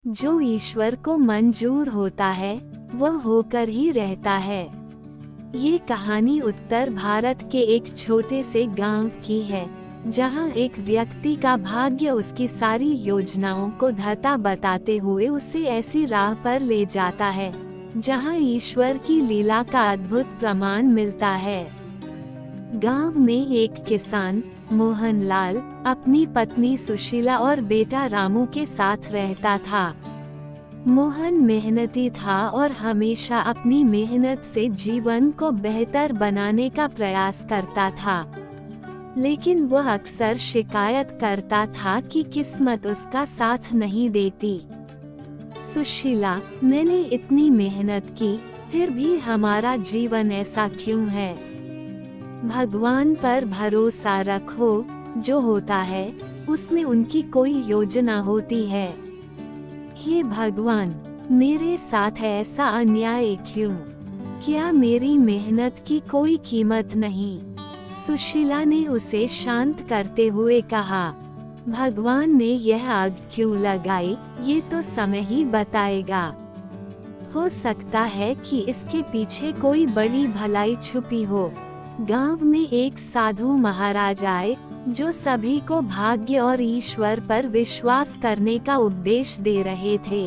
जो ईश्वर को मंजूर होता है वह होकर ही रहता है। ये कहानी उत्तर भारत के एक छोटे से गांव की है, जहां एक व्यक्ति का भाग्य उसकी सारी योजनाओं को धता बताते हुए उसे ऐसी राह पर ले जाता है जहां ईश्वर की लीला का अद्भुत प्रमाण मिलता है। गांव में एक किसान मोहनलाल अपनी पत्नी सुशीला और बेटा रामू के साथ रहता था। मोहन मेहनती था और हमेशा अपनी मेहनत से जीवन को बेहतर बनाने का प्रयास करता था, लेकिन वह अक्सर शिकायत करता था कि किस्मत उसका साथ नहीं देती। सुशीला, मैंने इतनी मेहनत की, फिर भी हमारा जीवन ऐसा क्यों है? भगवान पर भरोसा रखो, जो होता है उसमें उनकी कोई योजना होती है। हे भगवान, मेरे साथ ऐसा अन्याय क्यों? क्या मेरी मेहनत की कोई कीमत नहीं? सुशीला ने उसे शांत करते हुए कहा, भगवान ने यह आग क्यों लगाई, ये तो समय ही बताएगा। हो सकता है कि इसके पीछे कोई बड़ी भलाई छुपी हो। गांव में एक साधु महाराज आए, जो सभी को भाग्य और ईश्वर पर विश्वास करने का उपदेश दे रहे थे।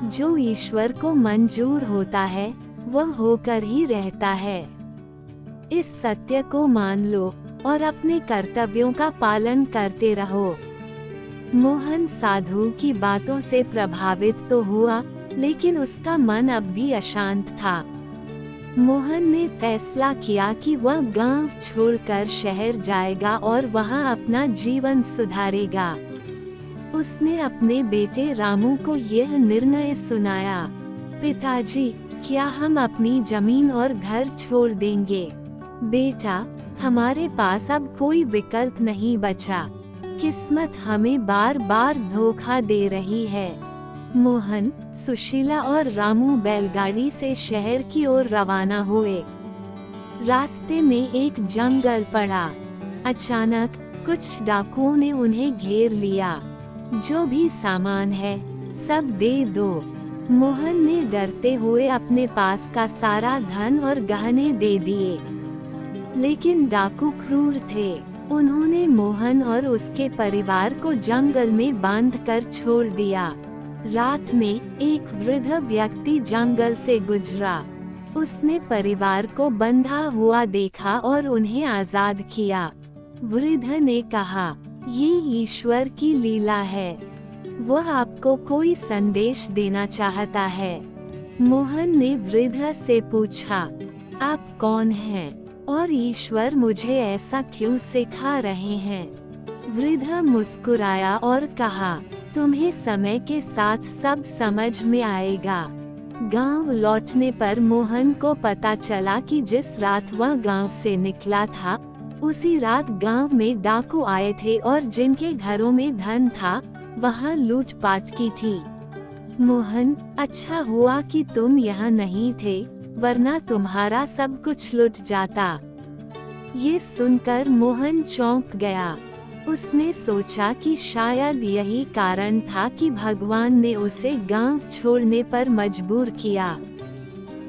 जो ईश्वर को मंजूर होता है वह होकर ही रहता है। इस सत्य को मान लो और अपने कर्तव्यों का पालन करते रहो। मोहन साधु की बातों से प्रभावित तो हुआ, लेकिन उसका मन अब भी अशांत था। मोहन ने फैसला किया कि वह गांव छोड़कर शहर जाएगा और वहां अपना जीवन सुधारेगा। उसने अपने बेटे रामू को यह निर्णय सुनाया, पिताजी, क्या हम अपनी जमीन और घर छोड़ देंगे? बेटा, हमारे पास अब कोई विकल्प नहीं बचा। किस्मत हमें बार बार धोखा दे रही है। मोहन, सुशीला और रामू बैलगाड़ी से शहर की ओर रवाना हुए। रास्ते में एक जंगल पड़ा। अचानक कुछ डाकुओं ने उन्हें घेर लिया। जो भी सामान है सब दे दो। मोहन ने डरते हुए अपने पास का सारा धन और गहने दे दिए, लेकिन डाकू क्रूर थे। उन्होंने मोहन और उसके परिवार को जंगल में बांधकर छोड़ दिया। रात में एक वृद्ध व्यक्ति जंगल से गुजरा। उसने परिवार को बंधा हुआ देखा और उन्हें आजाद किया। वृद्ध ने कहा, ये ईश्वर की लीला है, वह आपको कोई संदेश देना चाहता है। मोहन ने वृद्ध से पूछा, आप कौन हैं और ईश्वर मुझे ऐसा क्यों सिखा रहे हैं? वृद्ध मुस्कुराया और कहा, तुम्हें समय के साथ सब समझ में आएगा। गांव लौटने पर मोहन को पता चला कि जिस रात वह गांव से निकला था, उसी रात गांव में डाकू आए थे और जिनके घरों में धन था वहां लूटपाट की थी। मोहन, अच्छा हुआ कि तुम यहाँ नहीं थे, वरना तुम्हारा सब कुछ लुट जाता। ये सुनकर मोहन चौंक गया। उसने सोचा कि शायद यही कारण था कि भगवान ने उसे गांव छोड़ने पर मजबूर किया।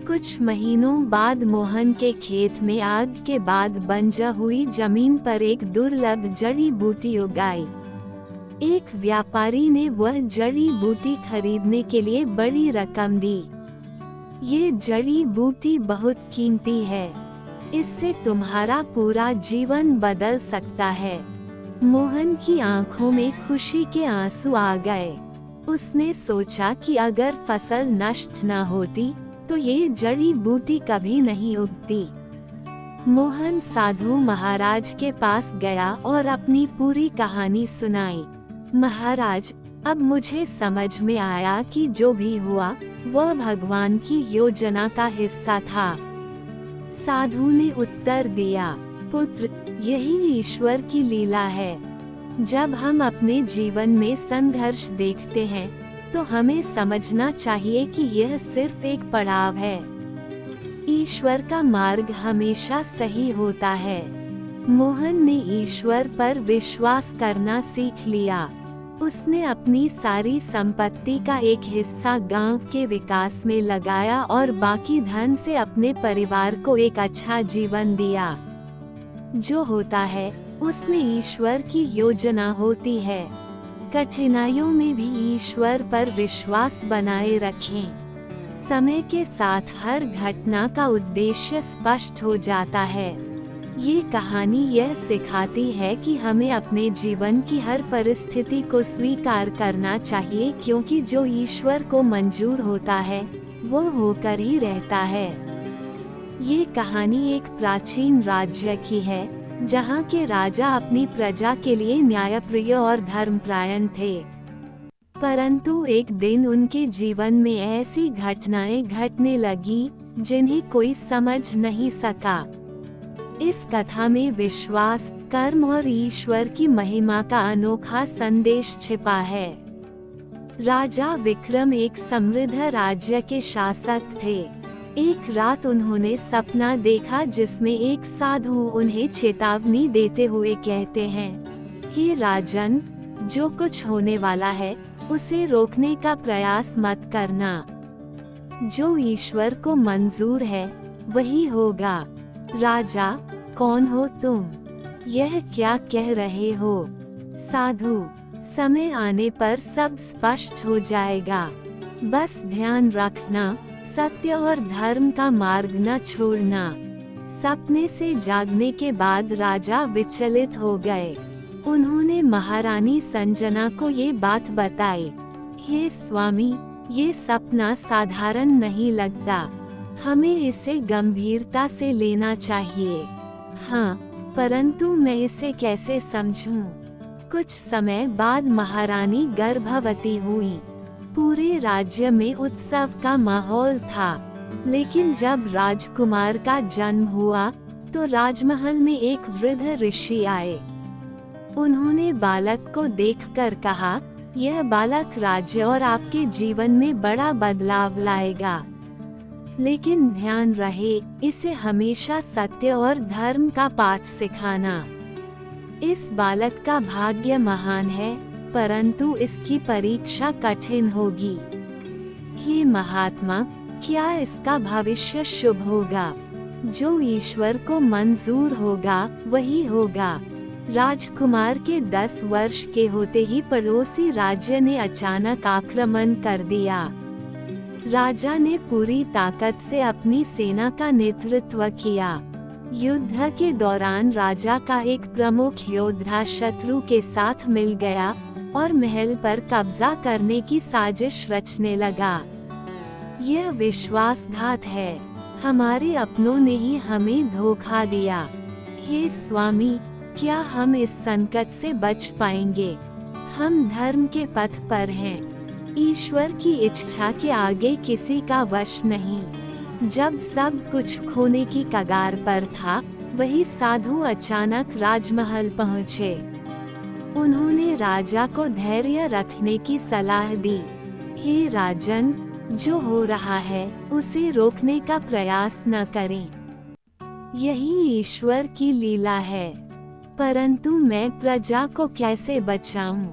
कुछ महीनों बाद मोहन के खेत में आग के बाद बंजर हुई जमीन पर एक दुर्लभ जड़ी बूटी उगाई। एक व्यापारी ने वह जड़ी बूटी खरीदने के लिए बड़ी रकम दी। ये जड़ी बूटी बहुत कीमती है, इससे तुम्हारा पूरा जीवन बदल सकता है। मोहन की आंखों में खुशी के आंसू आ गए। उसने सोचा कि अगर फसल नष्ट न होती तो ये जड़ी बूटी कभी नहीं उगती। मोहन साधु महाराज के पास गया और अपनी पूरी कहानी सुनाई। महाराज, अब मुझे समझ में आया कि जो भी हुआ वह भगवान की योजना का हिस्सा था। साधु ने उत्तर दिया, पुत्र, यही ईश्वर की लीला है। जब हम अपने जीवन में संघर्ष देखते हैं तो हमें समझना चाहिए कि यह सिर्फ एक पड़ाव है। ईश्वर का मार्ग हमेशा सही होता है। मोहन ने ईश्वर पर विश्वास करना सीख लिया। उसने अपनी सारी संपत्ति का एक हिस्सा गांव के विकास में लगाया और बाकी धन से अपने परिवार को एक अच्छा जीवन दिया। जो होता है उसमें ईश्वर की योजना होती है। कठिनाइयों में भी ईश्वर पर विश्वास बनाए रखें। समय के साथ हर घटना का उद्देश्य स्पष्ट हो जाता है। ये कहानी यह सिखाती है कि हमें अपने जीवन की हर परिस्थिति को स्वीकार करना चाहिए, क्योंकि जो ईश्वर को मंजूर होता है वो होकर ही रहता है। ये कहानी एक प्राचीन राज्य की है, जहाँ के राजा अपनी प्रजा के लिए न्यायप्रिय और धर्मपरायण थे। परंतु एक दिन उनके जीवन में ऐसी घटनाएं घटने लगी जिन्हें कोई समझ नहीं सका। इस कथा में विश्वास, कर्म और ईश्वर की महिमा का अनोखा संदेश छिपा है। राजा विक्रम एक समृद्ध राज्य के शासक थे। एक रात उन्होंने सपना देखा जिसमें एक साधु उन्हें चेतावनी देते हुए कहते हैं, हे राजन, जो कुछ होने वाला है उसे रोकने का प्रयास मत करना। जो ईश्वर को मंजूर है वही होगा। राजा, कौन हो तुम? यह क्या कह रहे हो? साधु, समय आने पर सब स्पष्ट हो जाएगा। बस ध्यान रखना, सत्य और धर्म का मार्ग न छोड़ना। सपने से जागने के बाद राजा विचलित हो गए। उन्होंने महारानी संजना को ये बात बताई। हे स्वामी, ये सपना साधारण नहीं लगता। हमें इसे गंभीरता से लेना चाहिए। हाँ, परंतु मैं इसे कैसे समझूं? कुछ समय बाद महारानी गर्भवती हुई। पूरे राज्य में उत्सव का माहौल था, लेकिन जब राजकुमार का जन्म हुआ तो राजमहल में एक वृद्ध ऋषि आए। उन्होंने बालक को देखकर कहा, यह बालक राज्य और आपके जीवन में बड़ा बदलाव लाएगा। लेकिन ध्यान रहे, इसे हमेशा सत्य और धर्म का पाठ सिखाना। इस बालक का भाग्य महान है, परंतु इसकी परीक्षा कठिन होगी। हे महात्मा, क्या इसका भविष्य शुभ होगा? जो ईश्वर को मंजूर होगा वही होगा। राजकुमार के 10 वर्ष के होते ही पड़ोसी राज्य ने अचानक आक्रमण कर दिया। राजा ने पूरी ताकत से अपनी सेना का नेतृत्व किया। युद्ध के दौरान राजा का एक प्रमुख योद्धा शत्रु के साथ मिल गया और महल पर कब्जा करने की साजिश रचने लगा। यह विश्वासघात है। हमारे अपनों ने ही हमें धोखा दिया। हे स्वामी, क्या हम इस संकट से बच पाएंगे? हम धर्म के पथ पर हैं। ईश्वर की इच्छा के आगे किसी का वश नहीं। जब सब कुछ खोने की कगार पर था, वही साधु अचानक राजमहल पहुँचे। उन्होंने राजा को धैर्य रखने की सलाह दी। हे राजन, जो हो रहा है उसे रोकने का प्रयास न करें। यही ईश्वर की लीला है। परंतु मैं प्रजा को कैसे बचाऊं?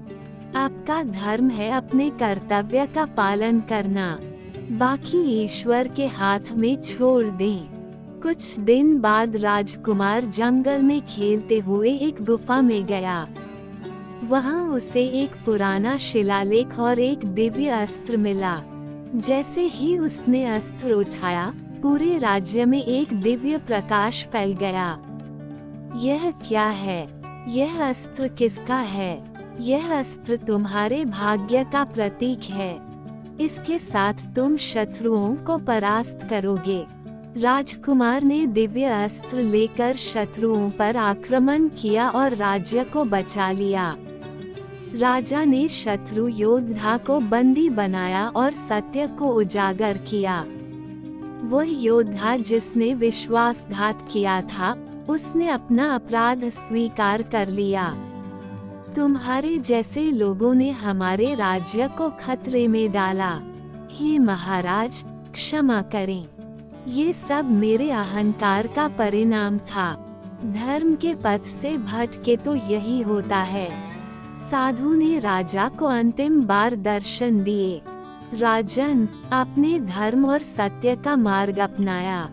आपका धर्म है अपने कर्तव्य का पालन करना, बाकी ईश्वर के हाथ में छोड़ दें। कुछ दिन बाद राजकुमार जंगल में खेलते हुए एक गुफा में गया। वहां उसे एक पुराना शिलालेख और एक दिव्य अस्त्र मिला। जैसे ही उसने अस्त्र उठाया, पूरे राज्य में एक दिव्य प्रकाश फैल गया। यह क्या है? यह अस्त्र किसका है? यह अस्त्र तुम्हारे भाग्य का प्रतीक है। इसके साथ तुम शत्रुओं को परास्त करोगे। राजकुमार ने दिव्य अस्त्र लेकर शत्रुओं पर आक्रमण किया और राज्य को बचा लिया। राजा ने शत्रु योद्धा को बंदी बनाया और सत्य को उजागर किया। वह योद्धा जिसने विश्वासघात किया था, उसने अपना अपराध स्वीकार कर लिया। तुम्हारे जैसे लोगों ने हमारे राज्य को खतरे में डाला। हे महाराज, क्षमा करें। ये सब मेरे अहंकार का परिणाम था। धर्म के पथ से भटके तो यही होता है। साधु ने राजा को अंतिम बार दर्शन दिए। राजन, आपने धर्म और सत्य का मार्ग अपनाया,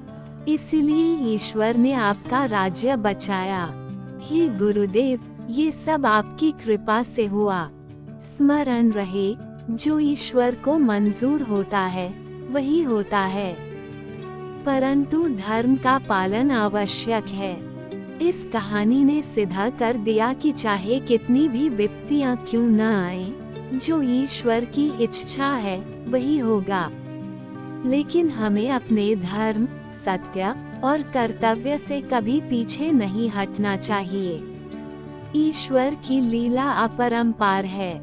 इसलिए ईश्वर ने आपका राज्य बचाया। हे गुरुदेव, ये सब आपकी कृपा से हुआ। स्मरण रहे, जो ईश्वर को मंजूर होता है वही होता है, परंतु धर्म का पालन आवश्यक है। इस कहानी ने सिद्ध कर दिया कि चाहे कितनी भी विपत्तियां क्यों न आए, जो ईश्वर की इच्छा है वही होगा। लेकिन हमें अपने धर्म, सत्य और कर्तव्य से कभी पीछे नहीं हटना चाहिए। ईश्वर की लीला अपरंपार है।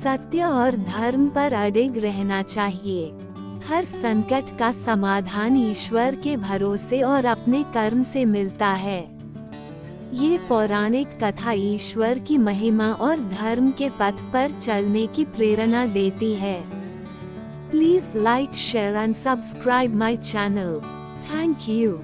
सत्य और धर्म पर अडिग रहना चाहिए। हर संकट का समाधान ईश्वर के भरोसे और अपने कर्म से मिलता है। ये पौराणिक कथा ईश्वर की महिमा और धर्म के पथ पर चलने की प्रेरणा देती है। Please like, share and subscribe my channel. Thank you.